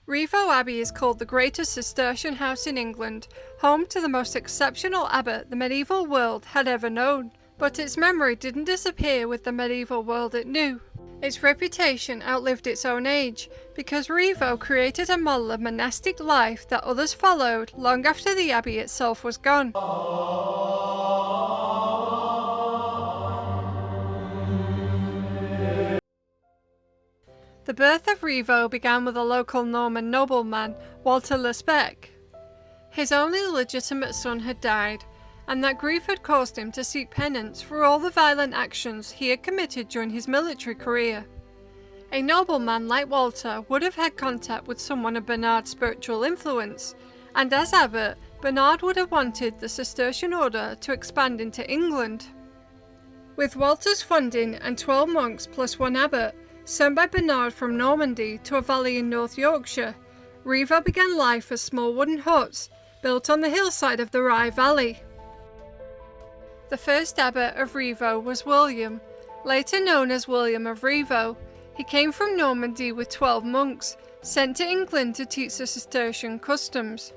Rievaulx Abbey is called the greatest Cistercian house in England, home to the most exceptional abbot the medieval world had ever known. But its memory didn't disappear with the medieval world it knew. Its reputation outlived its own age, because Rievaulx created a model of monastic life that others followed long after the abbey itself was gone. The birth of Rievaulx began with a local Norman nobleman, Walter Lesbec. His only legitimate son had died, and that grief had caused him to seek penance for all the violent actions he had committed during his military career. A nobleman like Walter would have had contact with someone of Bernard's spiritual influence, and as abbot, Bernard would have wanted the Cistercian order to expand into England. With Walter's funding and 12 monks plus one abbot, sent by Bernard from Normandy to a valley in North Yorkshire, Rievaulx began life as small wooden huts built on the hillside of the Rye Valley. The first abbot of Rievaulx was William, later known as William of Rievaulx. He came from Normandy with 12 monks, sent to England to teach the Cistercian customs.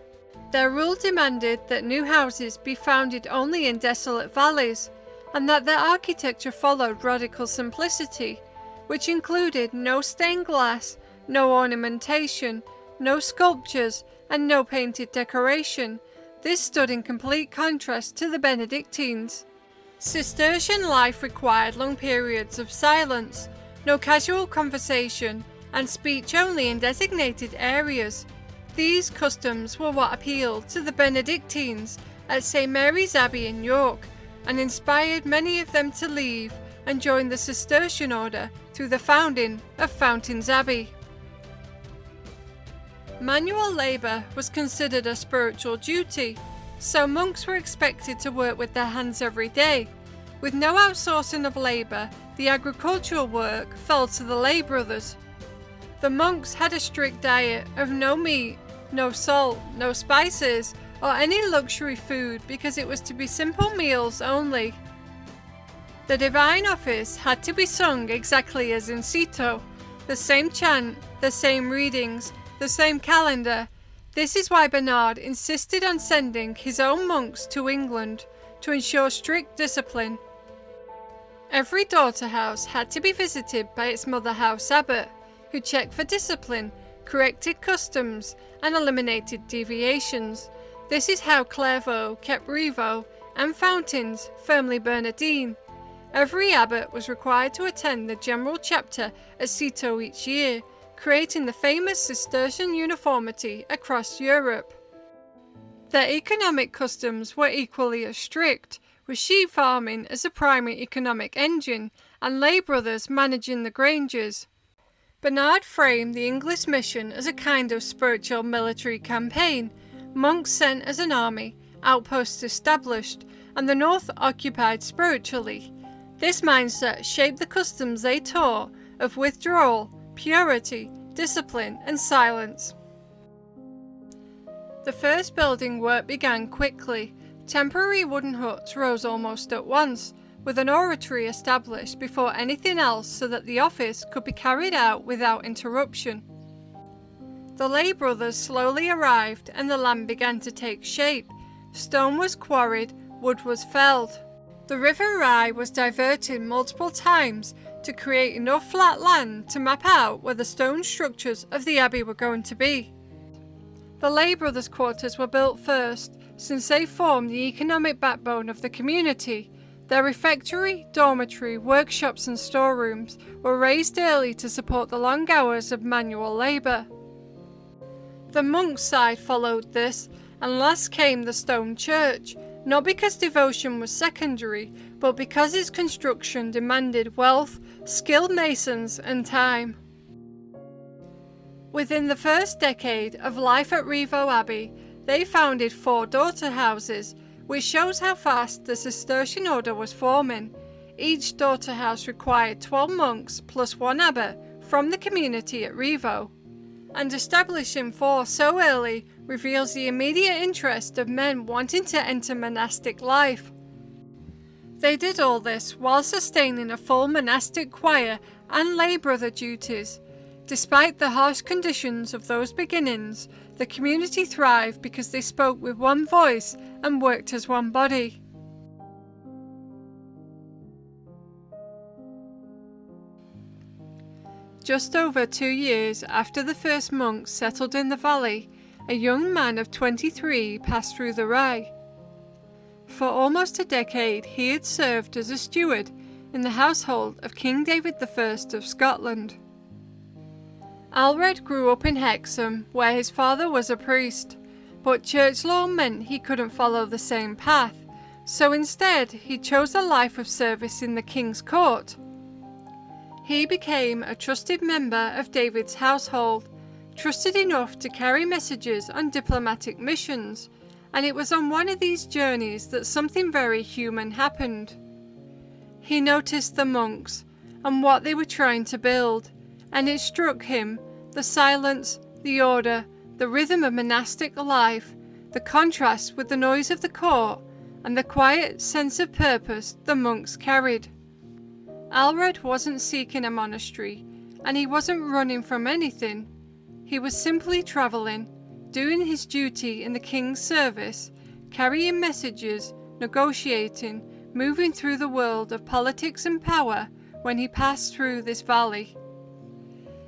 Their rule demanded that new houses be founded only in desolate valleys, and that their architecture followed radical simplicity, which included no stained glass, no ornamentation, no sculptures, and no painted decoration. This stood in complete contrast to the Benedictines. Cistercian life required long periods of silence, no casual conversation, and speech only in designated areas. These customs were what appealed to the Benedictines at St. Mary's Abbey in York, and inspired many of them to leave and join the Cistercian order through the founding of Fountains Abbey. Manual labour was considered a spiritual duty, so monks were expected to work with their hands every day. With no outsourcing of labour, the agricultural work fell to the lay brothers. The monks had a strict diet of no meat, no salt, no spices, or any luxury food, because it was to be simple meals only. The divine office had to be sung exactly as in Cito, the same chant, the same readings, the same calendar. This is why Bernard insisted on sending his own monks to England to ensure strict discipline. Every daughter house had to be visited by its mother house abbot, who checked for discipline, corrected customs, and eliminated deviations. This is how Clairvaux kept Rievaulx and Fountains firmly Bernardine. Every abbot was required to attend the general chapter at Cito each year, creating the famous Cistercian uniformity across Europe. Their economic customs were equally as strict, with sheep farming as the primary economic engine and lay brothers managing the granges. Bernard framed the English mission as a kind of spiritual military campaign, monks sent as an army, outposts established, and the north occupied spiritually. This mindset shaped the customs they taught of withdrawal, purity, discipline, and silence. The first building work began quickly. Temporary wooden huts rose almost at once, with an oratory established before anything else so that the office could be carried out without interruption. The lay brothers slowly arrived and the land began to take shape. Stone was quarried, wood was felled. The River Rye was diverted multiple times to create enough flat land to map out where the stone structures of the abbey were going to be. The lay brothers' quarters were built first, since they formed the economic backbone of the community. Their refectory, dormitory, workshops and storerooms were raised early to support the long hours of manual labour. The monks' side followed this, and last came the stone church, not because devotion was secondary, but because its construction demanded wealth, skilled masons, and time. Within the first decade of life at Rievaulx Abbey, they founded 4 daughter houses, which shows how fast the Cistercian order was forming. Each daughter house required 12 monks plus one abbot from the community at Rievaulx. And establishing 4 so early reveals the immediate interest of men wanting to enter monastic life. They did all this while sustaining a full monastic choir and lay brother duties. Despite the harsh conditions of those beginnings, the community thrived because they spoke with one voice and worked as one body. Just over 2 years after the first monks settled in the valley, a young man of 23 passed through the Rye. For almost a decade he had served as a steward in the household of King David I of Scotland. Alred grew up in Hexham, where his father was a priest, but church law meant he couldn't follow the same path, so instead he chose a life of service in the king's court. He became a trusted member of David's household, trusted enough to carry messages on diplomatic missions, and it was on one of these journeys that something very human happened. He noticed the monks and what they were trying to build, and it struck him, the silence, the order, the rhythm of monastic life, the contrast with the noise of the court, and the quiet sense of purpose the monks carried. Alred wasn't seeking a monastery, and he wasn't running from anything. He was simply travelling, doing his duty in the king's service, carrying messages, negotiating, moving through the world of politics and power when he passed through this valley.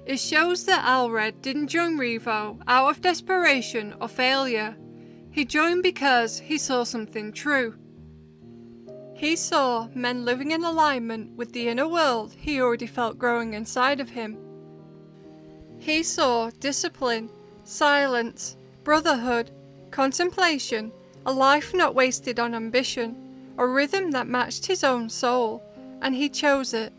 It shows that Alred didn't join Rievaulx out of desperation or failure. He joined because he saw something true. He saw men living in alignment with the inner world he already felt growing inside of him. He saw discipline, silence, brotherhood, contemplation, a life not wasted on ambition, a rhythm that matched his own soul, and he chose it.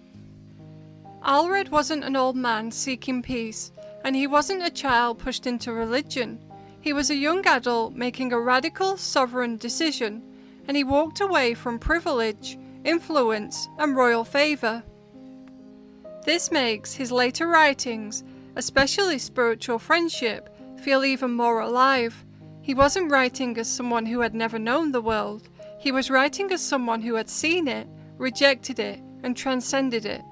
Alred wasn't an old man seeking peace, and he wasn't a child pushed into religion. He was a young adult making a radical, sovereign decision, and he walked away from privilege, influence, and royal favour. This makes his later writings, especially Spiritual Friendship, feel even more alive. He wasn't writing as someone who had never known the world. He was writing as someone who had seen it, rejected it, and transcended it.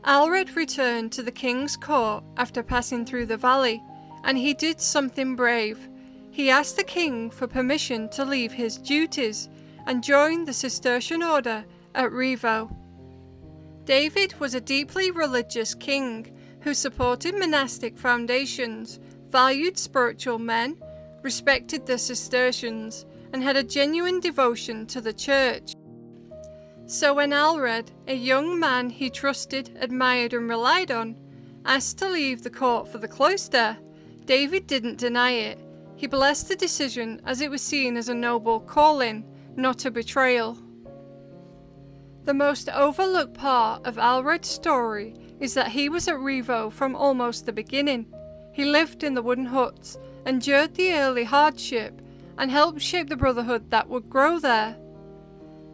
Alred returned to the king's court after passing through the valley, and he did something brave. He asked the king for permission to leave his duties and join the Cistercian order at Rievaulx. David was a deeply religious king who supported monastic foundations, valued spiritual men, respected the Cistercians, and had a genuine devotion to the church. So when Alred, a young man he trusted, admired, and relied on, asked to leave the court for the cloister, David didn't deny it. He blessed the decision as it was seen as a noble calling, not a betrayal. The most overlooked part of Alred's story is that he was at Rievaulx from almost the beginning. He lived in the wooden huts, endured the early hardship, and helped shape the brotherhood that would grow there.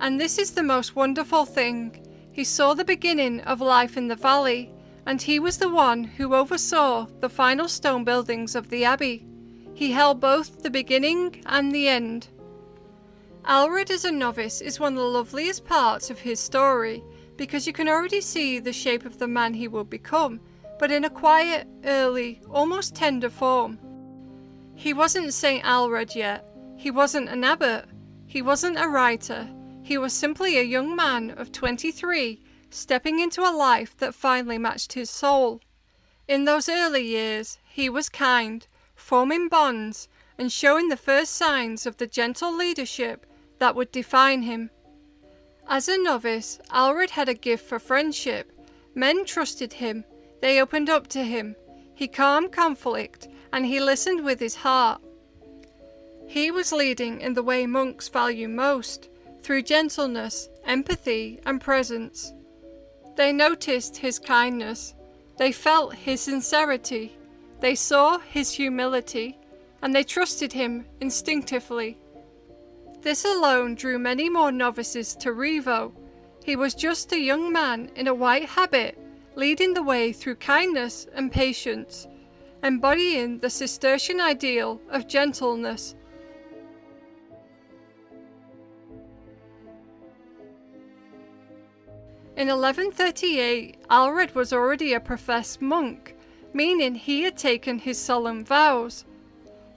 And this is the most wonderful thing. He saw the beginning of life in the valley, and he was the one who oversaw the final stone buildings of the abbey. He held both the beginning and the end. Alred as a novice is one of the loveliest parts of his story, because you can already see the shape of the man he will become, but in a quiet, early, almost tender form. He wasn't Saint Alred yet. He wasn't an abbot. He wasn't a writer. He was simply a young man of 23, stepping into a life that finally matched his soul. In those early years, he was kind, forming bonds, and showing the first signs of the gentle leadership that would define him. As a novice, Alred had a gift for friendship. Men trusted him. They opened up to him. He calmed conflict, and he listened with his heart. He was leading in the way monks value most, through gentleness, empathy, and presence. They noticed his kindness. They felt his sincerity. They saw his humility, and they trusted him instinctively. This alone drew many more novices to Rievaulx. He was just a young man in a white habit, leading the way through kindness and patience, embodying the Cistercian ideal of gentleness. In 1138, Alred was already a professed monk, meaning he had taken his solemn vows.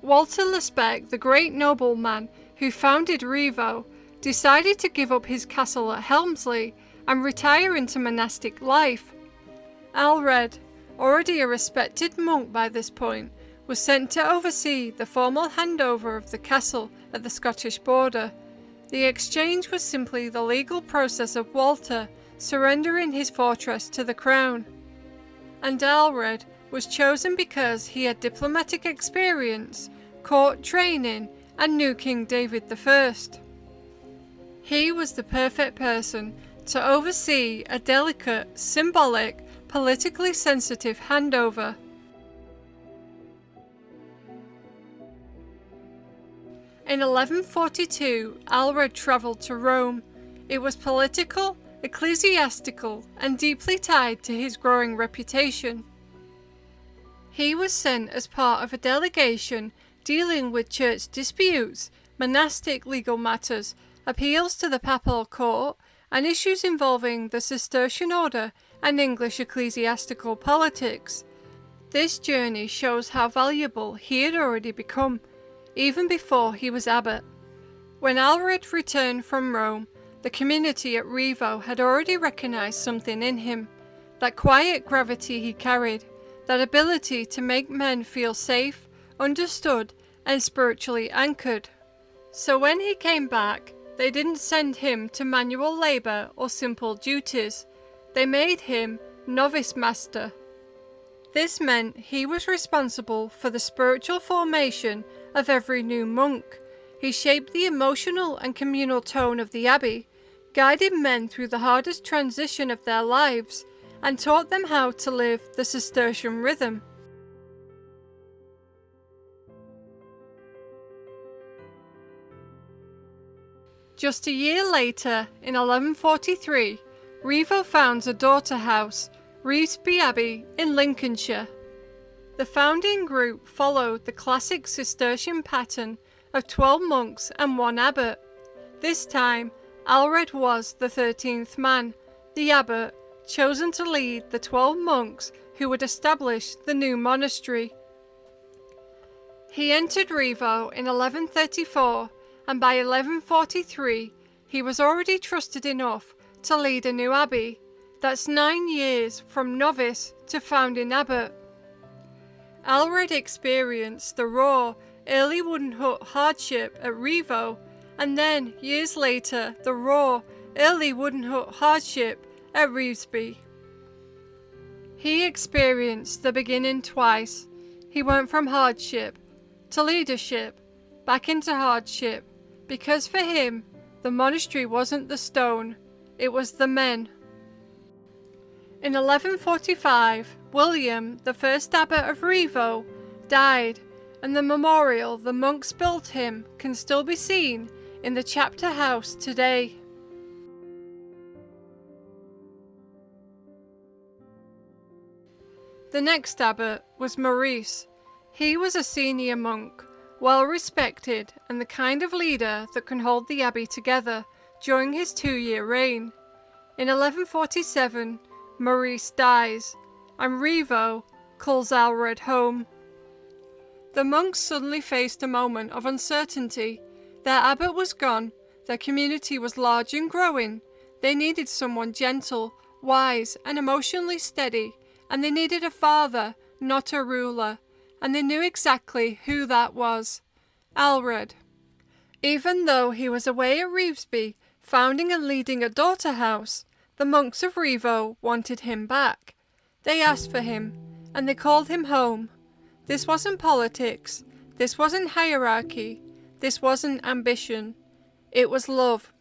Walter le Spec, the great nobleman who founded Rievaulx, decided to give up his castle at Helmsley and retire into monastic life. Alred, already a respected monk by this point, was sent to oversee the formal handover of the castle at the Scottish border. The exchange was simply the legal process of Walter surrendering his fortress to the crown. And Alred was chosen because he had diplomatic experience, court training, and knew King David I. He was the perfect person to oversee a delicate, symbolic, politically sensitive handover. In 1142, Alred travelled to Rome. It was political, ecclesiastical, and deeply tied to his growing reputation. He was sent as part of a delegation dealing with church disputes, monastic legal matters, appeals to the papal court, and issues involving the Cistercian order and English ecclesiastical politics. This journey shows how valuable he had already become, even before he was abbot. When Alred returned from Rome, the community at Rievaulx had already recognized something in him, that quiet gravity he carried, that ability to make men feel safe, understood, and spiritually anchored. So when he came back, they didn't send him to manual labor or simple duties. They made him novice master. This meant he was responsible for the spiritual formation of every new monk. He shaped the emotional and communal tone of the abbey, guided men through the hardest transition of their lives, and taught them how to live the Cistercian rhythm. Just a year later, in 1143, Rievaulx founds a daughter house, Rievaulx Abbey, in Lincolnshire. The founding group followed the classic Cistercian pattern of 12 monks and 1 abbot. This time, Alred was the 13th man, the abbot, chosen to lead the 12 monks who would establish the new monastery. He entered Rievaulx in 1134, and by 1143 he was already trusted enough to lead a new abbey. That's 9 years from novice to founding abbot. Alred experienced the raw, early wooden hut hardship at Rievaulx, and then, years later, the raw, early wooden hut hardship at Rievaulx. He experienced the beginning twice. He went from hardship to leadership, back into hardship, because for him, the monastery wasn't the stone, it was the men. In 1145, William, the first abbot of Rievaulx, died, and the memorial the monks built him can still be seen in the chapter house today. The next abbot was Maurice. He was a senior monk, well respected, and the kind of leader that can hold the abbey together during his 2-year reign. In 1147, Maurice dies, and Rievaulx calls Alred home. The monks suddenly faced a moment of uncertainty. Their abbot was gone, their community was large and growing. They needed someone gentle, wise, and emotionally steady, and they needed a father, not a ruler, and they knew exactly who that was: Alred. Even though he was away at Rievaulx, founding and leading a daughter house, the monks of Rievaulx wanted him back. They asked for him, and they called him home. This wasn't politics, this wasn't hierarchy, this wasn't ambition, it was love.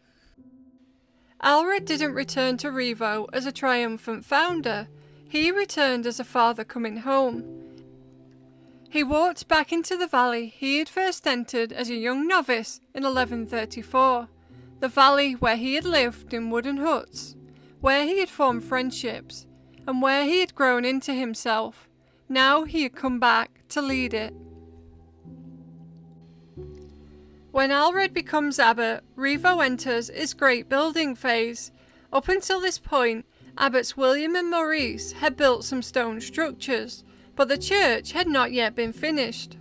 Alred didn't return to Rievaulx as a triumphant founder, he returned as a father coming home. He walked back into the valley he had first entered as a young novice in 1134, the valley where he had lived in wooden huts, where he had formed friendships, and where he had grown into himself. Now he had come back to lead it. When Alred becomes abbot, Rievaulx enters its great building phase. Up until this point, abbots William and Maurice had built some stone structures. but the church had not yet been finished.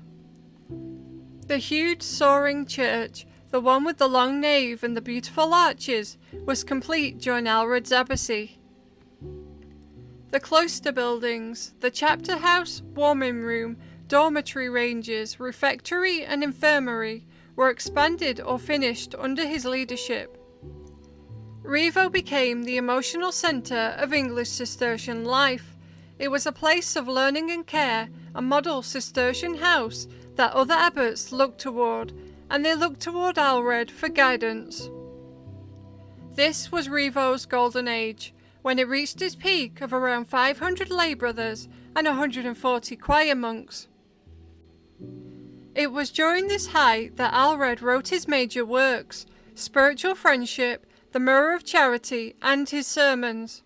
The huge soaring church, the one with the long nave and the beautiful arches, was complete during Aelred's abbacy. The cloister buildings, the chapter house, warming room, dormitory ranges, refectory and infirmary were expanded or finished under his leadership. Rievaulx became the emotional centre of English Cistercian life. It was a place of learning and care, a model Cistercian house that other abbots looked toward, and they looked toward Aelred for guidance. This was Rievaulx's golden age, when it reached its peak of around 500 lay brothers and 140 choir monks. It was during this height that Aelred wrote his major works, Spiritual Friendship, The Mirror of Charity, and his sermons.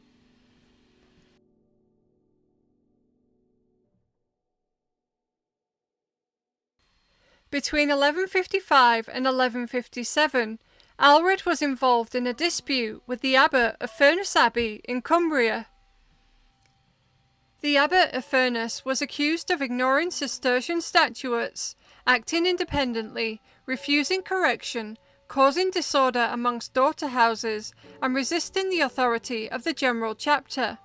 Between 1155 and 1157, Aelred was involved in a dispute with the abbot of Rievaulx Abbey in Cumbria. The abbot of Furness was accused of ignoring Cistercian statutes, acting independently, refusing correction, causing disorder amongst daughter houses, and resisting the authority of the general chapter.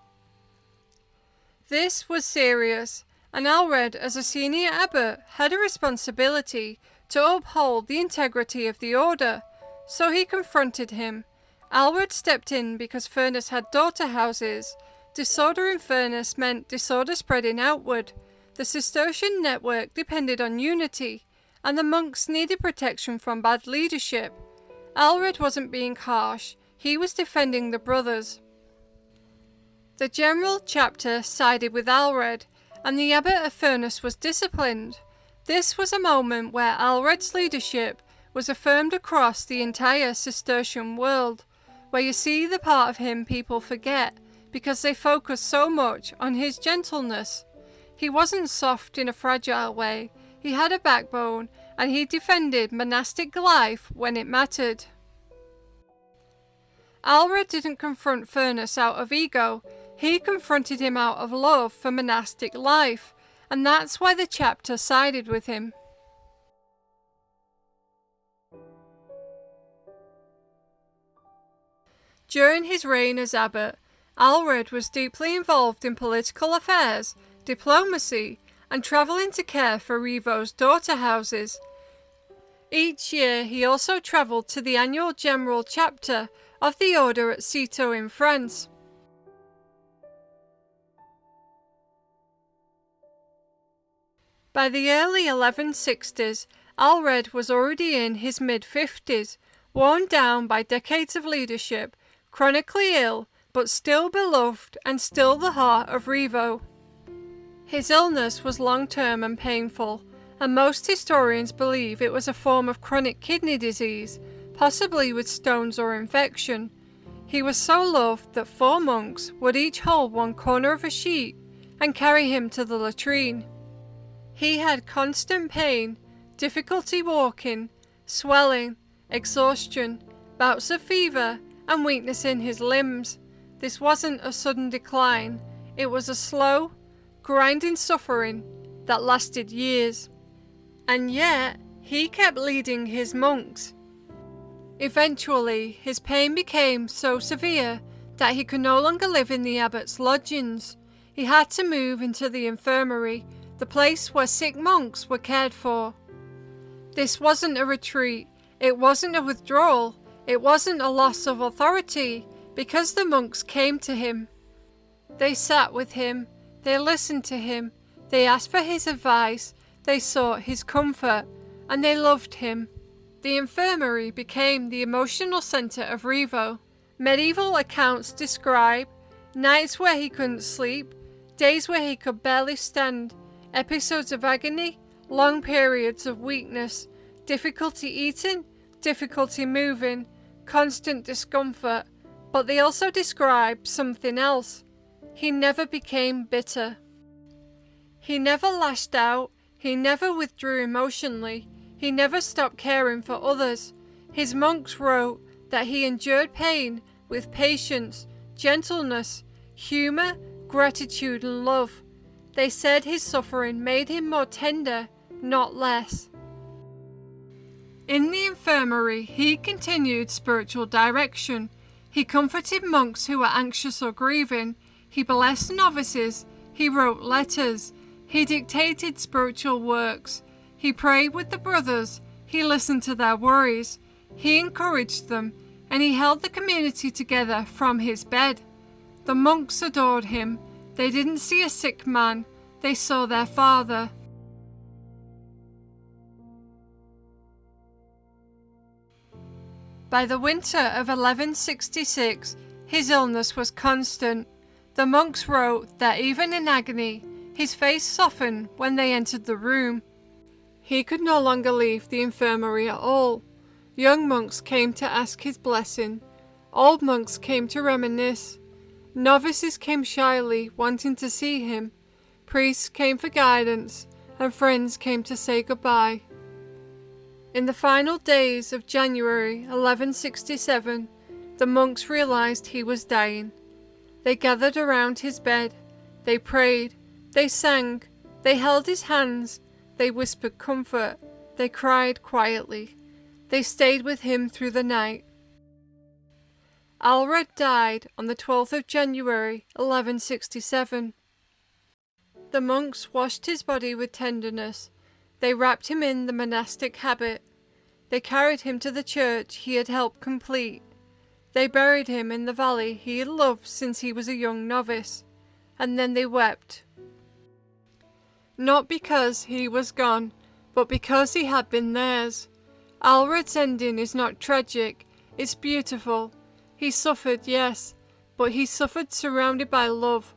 This was serious, and Aelred, as a senior abbot, had a responsibility to uphold the integrity of the order, so he confronted him. Aelred stepped in because Furness had daughter houses. Disorder in Furness meant disorder spreading outward. The Cistercian network depended on unity, and the monks needed protection from bad leadership. Aelred wasn't being harsh, he was defending the brothers. The general chapter sided with Aelred, and the abbot of Furness was disciplined. This was a moment where Aelred's leadership was affirmed across the entire Cistercian world, where you see the part of him people forget, because they focus so much on his gentleness. He wasn't soft in a fragile way, he had a backbone, and he defended monastic life when it mattered. Aelred didn't confront Furness out of ego, he confronted him out of love for monastic life, and that's why the chapter sided with him. During his reign as abbot, Aelred was deeply involved in political affairs, diplomacy, and travelling to care for Rievaulx's daughter houses. Each year he also travelled to the annual general chapter of the order at Citeaux in France. By the early 1160s, Aelred was already in his mid-50s, worn down by decades of leadership, chronically ill, but still beloved and still the heart of Rievaulx. His illness was long-term and painful, and most historians believe it was a form of chronic kidney disease, possibly with stones or infection. He was so loved that 4 monks would each hold one corner of a sheet and carry him to the latrine. He had constant pain, difficulty walking, swelling, exhaustion, bouts of fever, and weakness in his limbs. This wasn't a sudden decline, it was a slow, grinding suffering that lasted years. And yet, he kept leading his monks. Eventually, his pain became so severe that he could no longer live in the abbot's lodgings. He had to move into the infirmary, the place where sick monks were cared for. This wasn't a retreat, it wasn't a withdrawal, it wasn't a loss of authority, because the monks came to him. They sat with him, they listened to him, they asked for his advice, they sought his comfort, and they loved him. The infirmary became the emotional centre of Rievaulx. Medieval accounts describe nights where he couldn't sleep, days where he could barely stand, episodes of agony, long periods of weakness, difficulty eating, difficulty moving, constant discomfort, but they also describe something else. He never became bitter. He never lashed out, he never withdrew emotionally, he never stopped caring for others. His monks wrote that he endured pain with patience, gentleness, humour, gratitude and love. They said his suffering made him more tender, not less. In the infirmary, he continued spiritual direction. He comforted monks who were anxious or grieving. He blessed novices. He wrote letters. He dictated spiritual works. He prayed with the brothers. He listened to their worries. He encouraged them, and he held the community together from his bed. The monks adored him. They didn't see a sick man. They saw their father. By the winter of 1166, his illness was constant. The monks wrote that even in agony, his face softened when they entered the room. He could no longer leave the infirmary at all. Young monks came to ask his blessing. Old monks came to reminisce. Novices came shyly, wanting to see him. Priests came for guidance, and friends came to say goodbye. In the final days of January 1167, the monks realized he was dying. They gathered around his bed. They prayed. They sang. They held his hands. They whispered comfort. They cried quietly. They stayed with him through the night. Aelred died on the 12th of January 1167. The monks washed his body with tenderness. They wrapped him in the monastic habit. They carried him to the church he had helped complete. They buried him in the valley he had loved since he was a young novice, and then they wept. Not because he was gone, but because he had been theirs. Aelred's ending is not tragic, it's beautiful. He suffered, yes, but he suffered surrounded by love,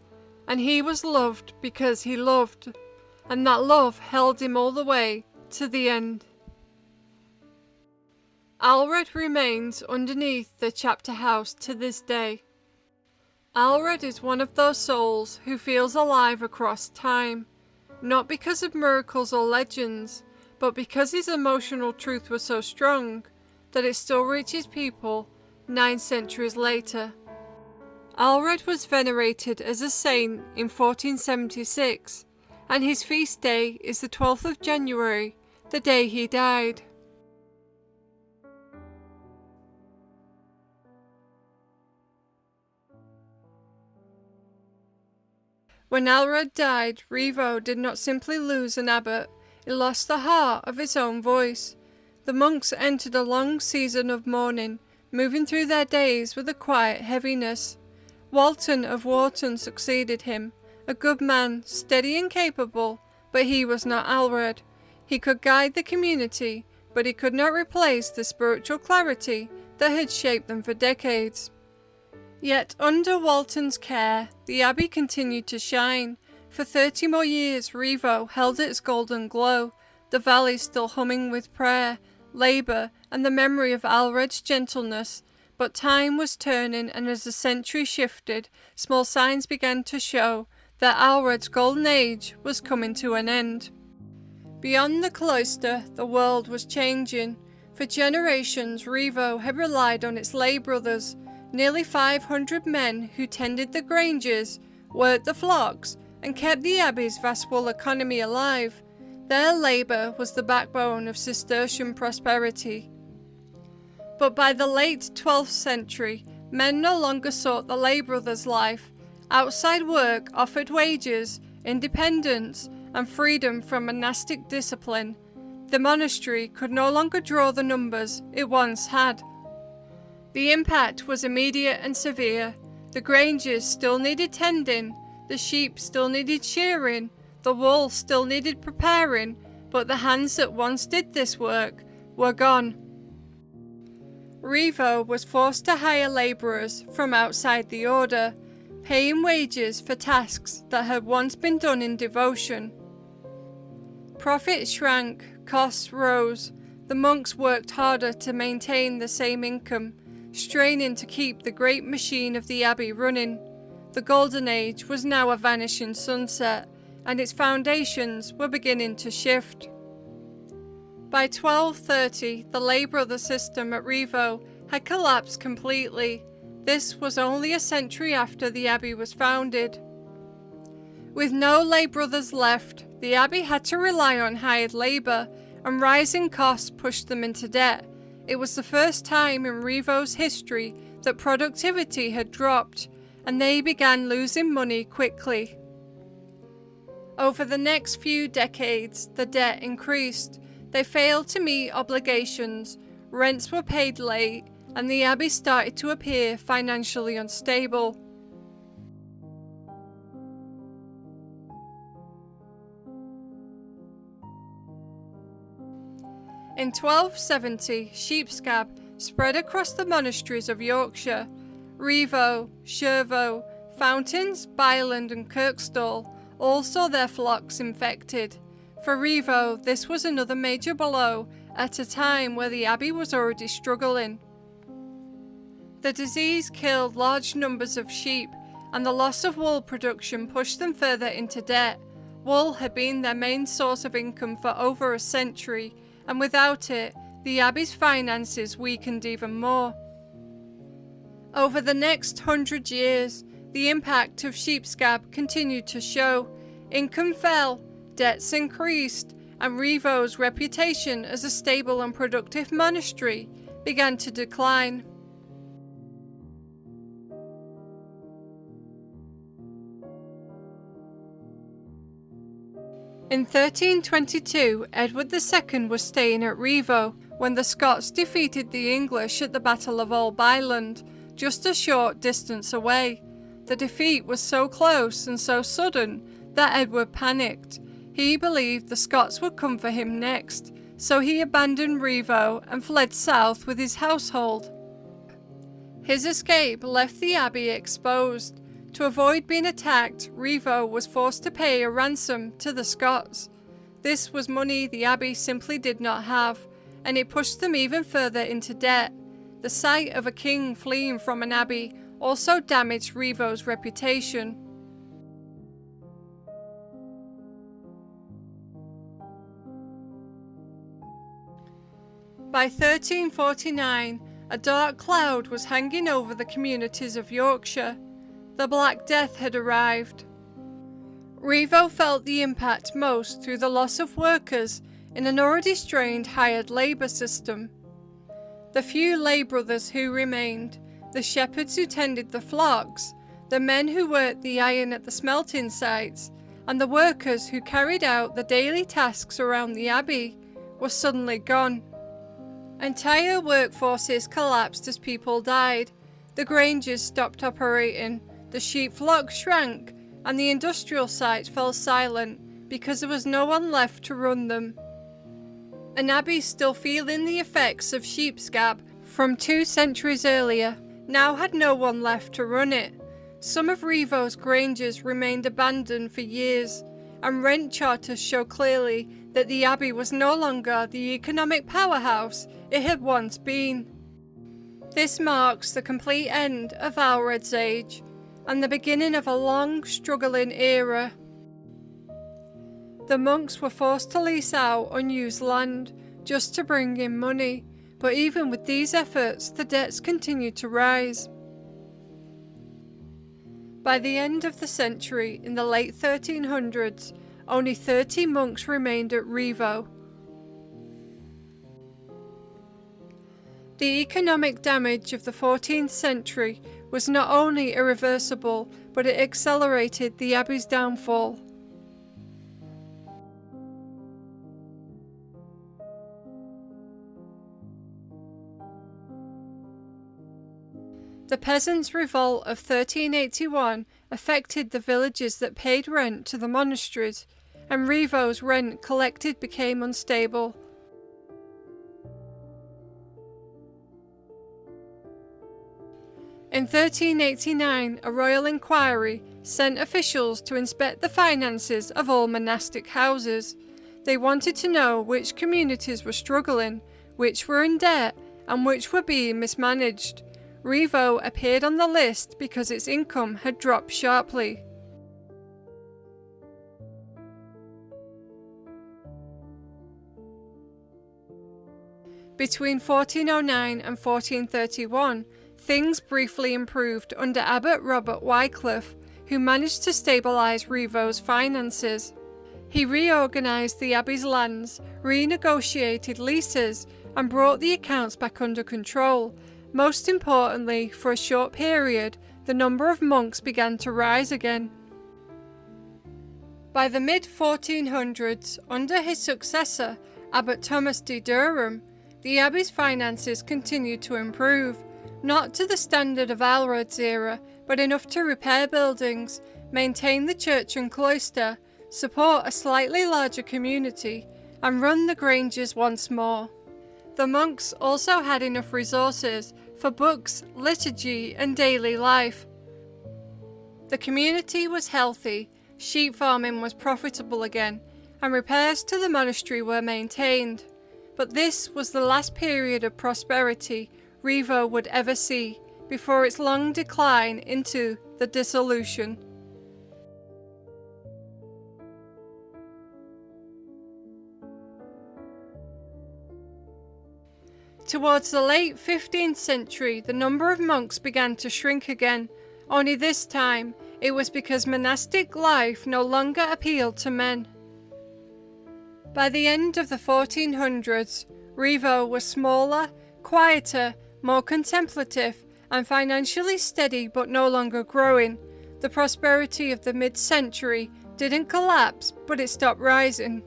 and he was loved because he loved, and that love held him all the way to the end. Aelred remains underneath the chapter house to this day. Aelred is one of those souls who feels alive across time, not because of miracles or legends, but because his emotional truth was so strong that it still reaches people 9 centuries later. Aelred was venerated as a saint in 1476, and his feast day is the 12th of January, the day he died. When Aelred died, Rievaulx did not simply lose an abbot, it lost the heart of its own voice. The monks entered a long season of mourning, moving through their days with a quiet heaviness. Walton of Wharton succeeded him, a good man, steady and capable, but he was not Aelred. He could guide the community, but he could not replace the spiritual clarity that had shaped them for decades. Yet under Walton's care, the abbey continued to shine. For 30 more years, Rievaulx held its golden glow, the valley still humming with prayer, labour, and the memory of Aelred's gentleness. But time was turning, and as the century shifted, small signs began to show that Aelred's golden age was coming to an end. Beyond the cloister, the world was changing. For generations, Rievaulx had relied on its lay brothers, nearly 500 men who tended the granges, worked the flocks, and kept the abbey's vassal economy alive. Their labour was the backbone of Cistercian prosperity. But by the late 12th century, men no longer sought the lay brothers' life. Outside work offered wages, independence, and freedom from monastic discipline. The monastery could no longer draw the numbers it once had. The impact was immediate and severe. The granges still needed tending, the sheep still needed shearing, the wool still needed preparing, but the hands that once did this work were gone. Rievaulx was forced to hire labourers from outside the order, paying wages for tasks that had once been done in devotion. Profits shrank, costs rose. The monks worked harder to maintain the same income, straining to keep the great machine of the abbey running. The golden age was now a vanishing sunset, and its foundations were beginning to shift. By 1230, the lay brother system at Rievaulx had collapsed completely. This was only a century after the abbey was founded. With no lay brothers left, the abbey had to rely on hired labour, and rising costs pushed them into debt. It was the first time in Rievaulx's history that productivity had dropped, and they began losing money quickly. Over the next few decades, the debt increased. They failed to meet obligations, rents were paid late, and the abbey started to appear financially unstable. In 1270, sheep scab spread across the monasteries of Yorkshire. Rievaulx, Rievaulx, Fountains, Byland and Kirkstall all saw their flocks infected. For Rievaulx, this was another major blow at a time where the abbey was already struggling. The disease killed large numbers of sheep, and the loss of wool production pushed them further into debt. Wool had been their main source of income for over a century, and without it, the abbey's finances weakened even more. Over the next 100 years, the impact of sheep scab continued to show. Income fell, debts increased, and Rievaulx's reputation as a stable and productive monastery began to decline. In 1322, Edward II was staying at Rievaulx when the Scots defeated the English at the Battle of Old Byland, just a short distance away. The defeat was so close and so sudden that Edward panicked. He believed the Scots would come for him next, so he abandoned Rievaulx and fled south with his household. His escape left the abbey exposed. To avoid being attacked, Rievaulx was forced to pay a ransom to the Scots. This was money the abbey simply did not have, and it pushed them even further into debt. The sight of a king fleeing from an abbey also damaged Rievaulx's reputation. By 1349, a dark cloud was hanging over the communities of Yorkshire. The Black Death had arrived. Rievaulx felt the impact most through the loss of workers in an already strained hired labour system. The few lay brothers who remained, the shepherds who tended the flocks, the men who worked the iron at the smelting sites, and the workers who carried out the daily tasks around the abbey, were suddenly gone. Entire workforces collapsed as people died. The granges stopped operating, the sheep flock shrank, and the industrial sites fell silent because there was no one left to run them. An abbey still feeling the effects of sheep scab from 2 centuries earlier now had no one left to run it. Some of Rievaulx's granges remained abandoned for years, and rent charters show clearly that the abbey was no longer the economic powerhouse it had once been. This marks the complete end of Aelred's age, and the beginning of a long, struggling era. The monks were forced to lease out unused land just to bring in money, but even with these efforts, the debts continued to rise. By the end of the century, in the late 1300s, only 30 monks remained at Rievaulx. The economic damage of the 14th century was not only irreversible, but it accelerated the abbey's downfall. The Peasants' Revolt of 1381 affected the villages that paid rent to the monasteries, and Rievaulx's rent collected became unstable. In 1389, a royal inquiry sent officials to inspect the finances of all monastic houses. They wanted to know which communities were struggling, which were in debt, and which were being mismanaged. Rievaulx appeared on the list because its income had dropped sharply. Between 1409 and 1431, things briefly improved under Abbot Robert Wycliffe, who managed to stabilise Rievaulx's finances. He reorganised the abbey's lands, renegotiated leases, and brought the accounts back under control. Most importantly, for a short period, the number of monks began to rise again. By the mid-1400s, under his successor, Abbot Thomas de Durham, the abbey's finances continued to improve, not to the standard of Aelred's era, but enough to repair buildings, maintain the church and cloister, support a slightly larger community, and run the granges once more. The monks also had enough resources for books, liturgy, and daily life. The community was healthy, sheep farming was profitable again, and repairs to the monastery were maintained. But this was the last period of prosperity Rievaulx would ever see, before its long decline into the dissolution. Towards the late 15th century, the number of monks began to shrink again, only this time it was because monastic life no longer appealed to men. By the end of the 1400s, Rievaulx was smaller, quieter, more contemplative, and financially steady but no longer growing. The prosperity of the mid-century didn't collapse, but it stopped rising.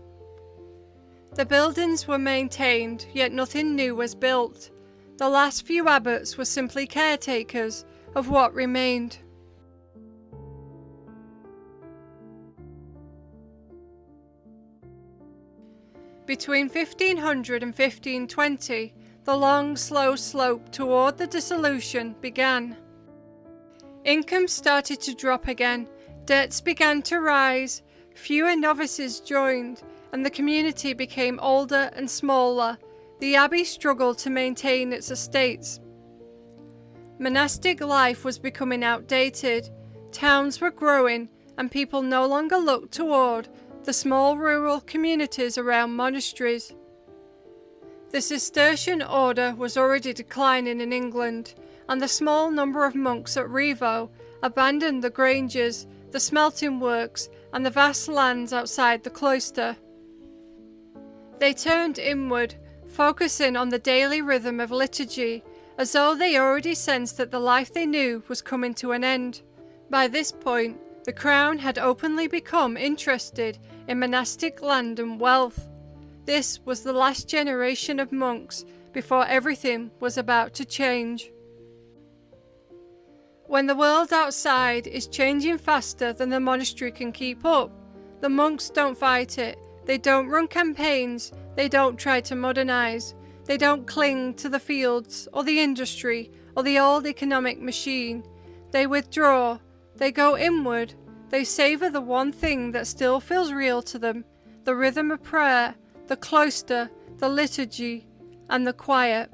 The buildings were maintained, yet nothing new was built. The last few abbots were simply caretakers of what remained. Between 1500 and 1520, the long, slow slope toward the dissolution began. Income started to drop again, debts began to rise, fewer novices joined, and the community became older and smaller. The abbey struggled to maintain its estates. Monastic life was becoming outdated, towns were growing, and people no longer looked toward the small rural communities around monasteries. The Cistercian order was already declining in England, and the small number of monks at Rievaulx abandoned the granges, the smelting works, and the vast lands outside the cloister. They turned inward, focusing on the daily rhythm of liturgy, as though they already sensed that the life they knew was coming to an end. By this point, the crown had openly become interested in monastic land and wealth. This was the last generation of monks before everything was about to change. When the world outside is changing faster than the monastery can keep up, the monks don't fight it. They don't run campaigns, they don't try to modernize, they don't cling to the fields or the industry or the old economic machine. They withdraw, they go inward, they savor the one thing that still feels real to them, the rhythm of prayer, the cloister, the liturgy, and the quiet.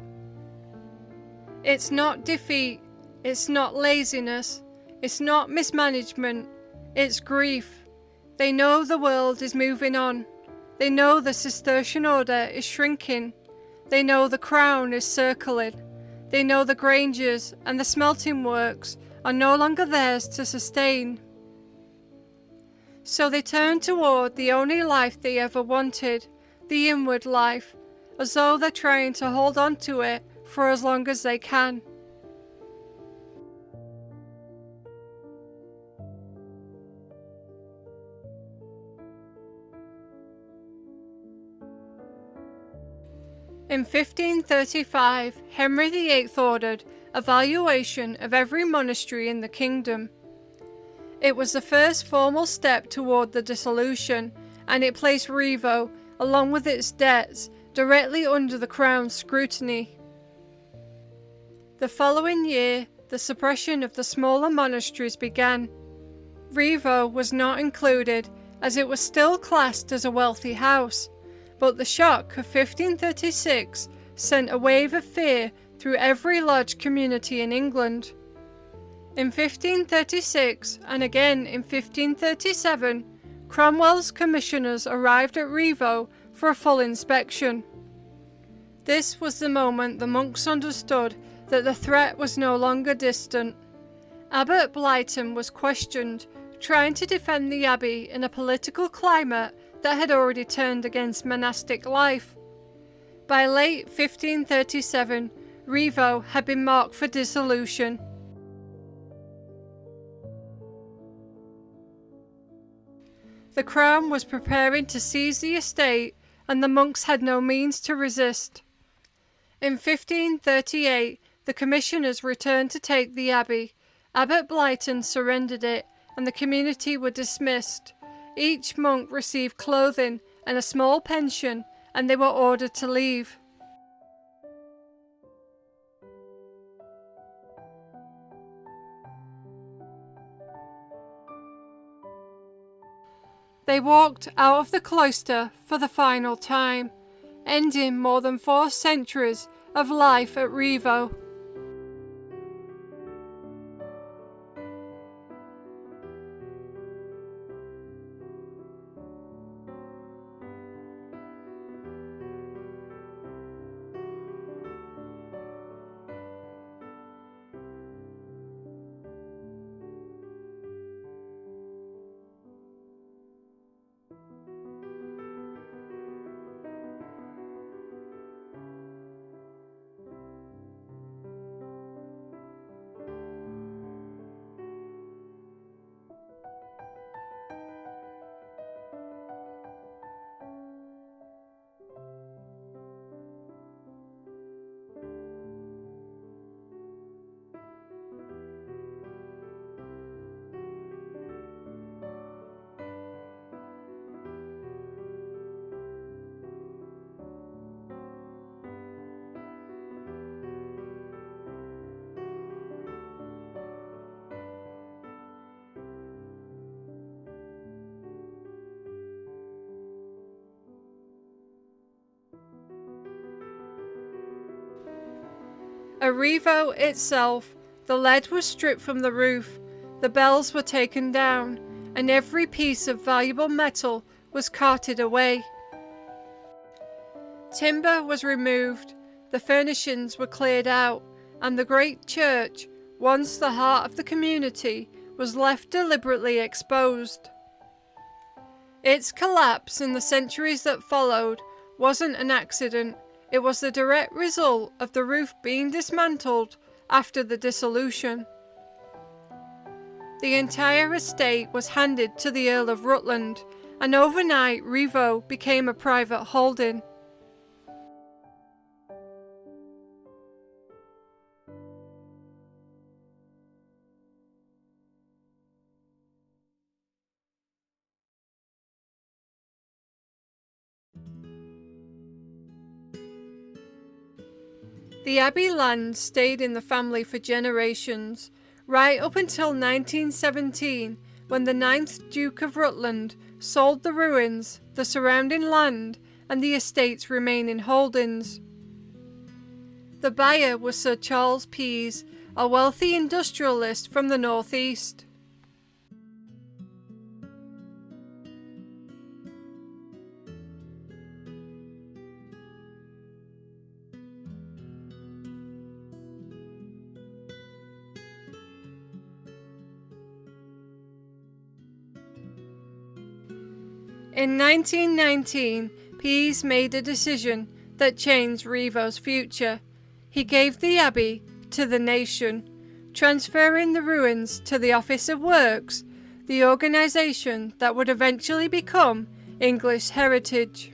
It's not defeat, it's not laziness, it's not mismanagement, it's grief. They know the world is moving on. They know the Cistercian order is shrinking. They know the crown is circling. They know the granges and the smelting works are no longer theirs to sustain. So they turn toward the only life they ever wanted, the inward life, as though they're trying to hold on to it for as long as they can. In 1535, Henry VIII ordered a valuation of every monastery in the kingdom. It was the first formal step toward the dissolution, and it placed Rievaulx, along with its debts, directly under the crown's scrutiny. The following year, the suppression of the smaller monasteries began. Rievaulx was not included, as it was still classed as a wealthy house. But the shock of 1536 sent a wave of fear through every lodge community in England. In 1536 and again in 1537, Cromwell's commissioners arrived at Rievaulx for a full inspection. This was the moment the monks understood that the threat was no longer distant. Abbot Blyton was questioned, trying to defend the abbey in a political climate that had already turned against monastic life. By late 1537, Rievaulx had been marked for dissolution. The crown was preparing to seize the estate, and the monks had no means to resist. In 1538, the commissioners returned to take the abbey. Abbot Blyton surrendered it, and the community were dismissed. Each monk received clothing and a small pension, and they were ordered to leave. They walked out of the cloister for the final time, ending more than 4 centuries of life at Rievaulx. At Rievaulx itself, the lead was stripped from the roof, the bells were taken down, and every piece of valuable metal was carted away. Timber was removed, the furnishings were cleared out, and the great church, once the heart of the community, was left deliberately exposed. Its collapse in the centuries that followed wasn't an accident. It was the direct result of the roof being dismantled after the dissolution. The entire estate was handed to the Earl of Rutland, and overnight Rievaulx became a private holding. The abbey land stayed in the family for generations, right up until 1917, when the 9th Duke of Rutland sold the ruins, the surrounding land, and the estate's remaining holdings. The buyer was Sir Charles Pease, a wealthy industrialist from the northeast. In 1919, Pease made a decision that changed Rievaulx's future. He gave the abbey to the nation, transferring the ruins to the Office of Works, the organisation that would eventually become English Heritage.